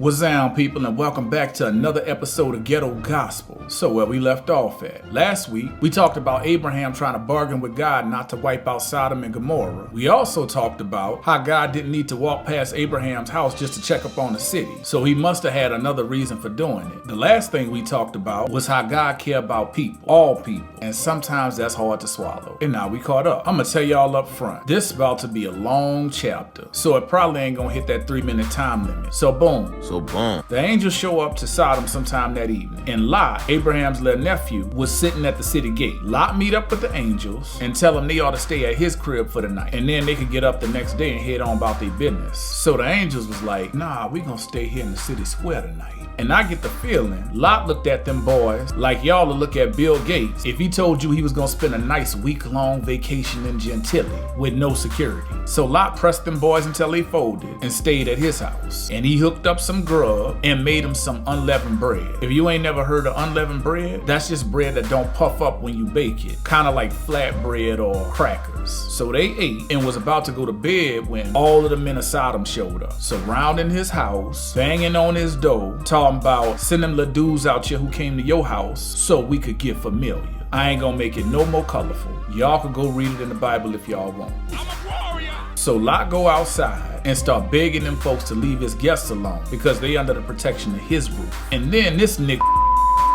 What's down, people, and welcome back to another episode of Ghetto Gospel. So where we left off at. Last week, we talked about Abraham trying to bargain with God not to wipe out Sodom and Gomorrah. We also talked about how God didn't need to walk past Abraham's house just to check up on the city. So he must have had another reason for doing it. The last thing we talked about was how God cared about people, all people, and sometimes that's hard to swallow. And now we caught up. I'm gonna tell y'all up front, this is about to be a long chapter, so it probably ain't gonna hit that 3-minute time limit. So boom. The angels show up to Sodom sometime that evening, and Lot, Abraham's little nephew, was sitting at the city gate. Lot meet up with the angels and tell them they ought to stay at his crib for the night, and then they could get up the next day and head on about their business. So the angels was like, nah, we gonna stay here in the city square tonight. And I get the feeling Lot looked at them boys like y'all will look at Bill Gates if he told you he was gonna spend a nice week-long vacation in Gentilly with no security. So Lot pressed them boys until they folded and stayed at his house. And he hooked up some grub and made him some unleavened bread. If you ain't never heard of unleavened bread, that's just bread that don't puff up when you bake it. Kind of like flatbread or crackers. So they ate and was about to go to bed when all of the men of Sodom showed up, surrounding his house, banging on his door, talking about send them little dudes out here who came to your house so we could get familiar. I ain't gonna make it no more colorful. Y'all could go read it in the Bible if y'all want. I'm a warrior. So Lot go outside and start begging them folks to leave his guests alone because they under the protection of his roof. And then this nigga,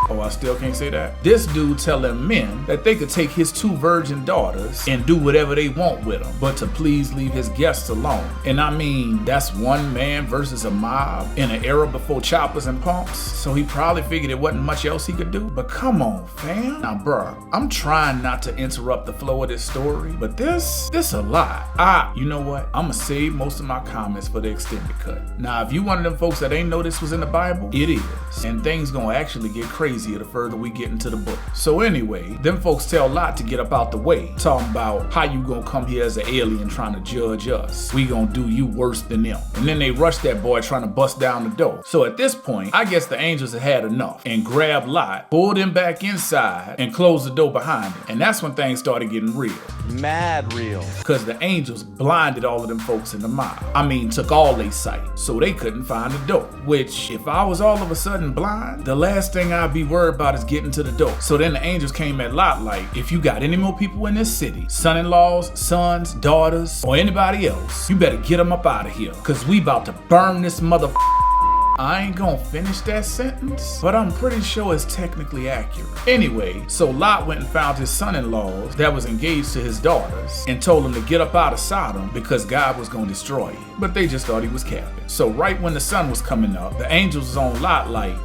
oh, I still can't say that. This dude tell them men that they could take his 2 virgin daughters and do whatever they want with them, but to please leave his guests alone. And I mean, that's one man versus a mob in an era before choppers and pumps. So he probably figured it wasn't much else he could do. But come on, fam. Now, bruh, I'm trying not to interrupt the flow of this story, but this a lot. You know what? I'ma save most of my comments for the extended cut. Now, if you one of them folks that ain't know this was in the Bible, it is. And things gonna actually get crazy the further we get into the book. So anyway, them folks tell Lot to get up out the way, talking about how you gonna come here as an alien trying to judge us. We gonna do you worse than them. And then they rush that boy trying to bust down the door. So at this point, I guess the angels had enough and grabbed Lot, pulled him back inside, and closed the door behind him. And that's when things started getting real. Mad real. Because the angels blinded all of them folks in the mob. I mean, took all they sight, so they couldn't find the door. Which, if I was all of a sudden blind, the last thing I'd be worried about is getting to the door. So then the angels came at Lot like, if you got any more people in this city, son-in-laws, sons, daughters, or anybody else, you better get them up out of here, because we about to burn this mother. I ain't gonna finish that sentence, but I'm pretty sure it's technically accurate. Anyway, so Lot went and found his son-in-laws that was engaged to his daughters and told them to get up out of Sodom because God was gonna destroy it. But they just thought he was capping. So right when the sun was coming up, the angels was on Lot like,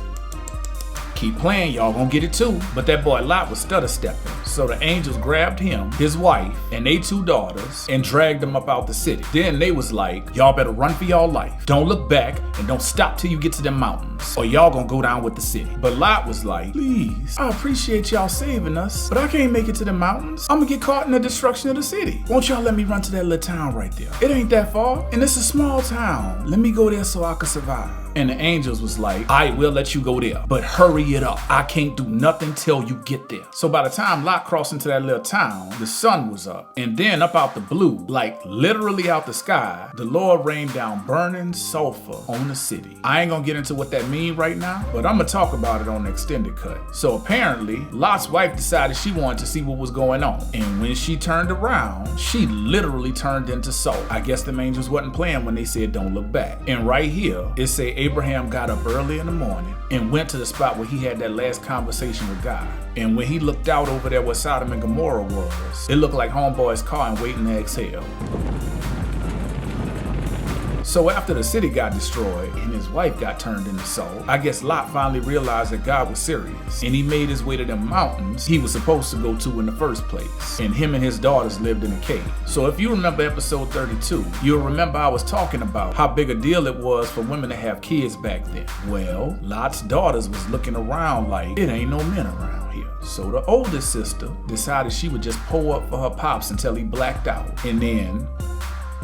keep playing, y'all gonna get it too. But that boy Lot was stutter stepping. So the angels grabbed him, his wife, and they 2 daughters and dragged them up out the city. Then they was like, y'all better run for y'all life. Don't look back and don't stop till you get to them mountains or y'all gonna go down with the city. But Lot was like, please, I appreciate y'all saving us, but I can't make it to the mountains. I'm gonna get caught in the destruction of the city. Won't y'all let me run to that little town right there? It ain't that far and it's a small town. Let me go there so I can survive. And the angels was like, I will let you go there, but hurry it up. I can't do nothing till you get there. So by the time Lot crossed into that little town, the sun was up. And then up out the blue, like literally out the sky, the Lord rained down burning sulfur on the city. I ain't gonna get into what that mean right now, but I'm gonna talk about it on the extended cut. So apparently, Lot's wife decided she wanted to see what was going on. And when she turned around, she literally turned into salt. I guess the angels wasn't playing when they said don't look back. And right here, it say Abraham got up early in the morning and went to the spot where he had that last conversation with God. And when he looked out over there where Sodom and Gomorrah was, it looked like homeboy's car and waiting to exhale. So after the city got destroyed and his wife got turned into salt, I guess Lot finally realized that God was serious and he made his way to the mountains he was supposed to go to in the first place. And him and his daughters lived in a cave. So if you remember episode 32, you'll remember I was talking about how big a deal it was for women to have kids back then. Well, Lot's daughters was looking around like it ain't no men around here. So the oldest sister decided she would just pull up for her pops until he blacked out. And then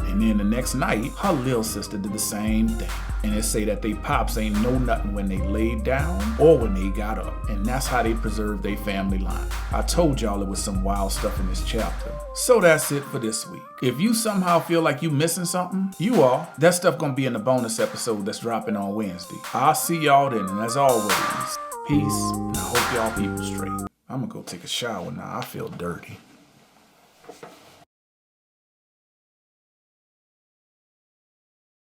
And then the next night, her little sister did the same thing. And it say that they pops ain't know nothing when they laid down or when they got up. And that's how they preserve their family line. I told y'all it was some wild stuff in this chapter. So that's it for this week. If you somehow feel like you missing something, you are. That stuff gonna be in the bonus episode that's dropping on Wednesday. I'll see y'all then, and as always, peace, and I hope y'all people straight. I'm gonna go take a shower now. I feel dirty.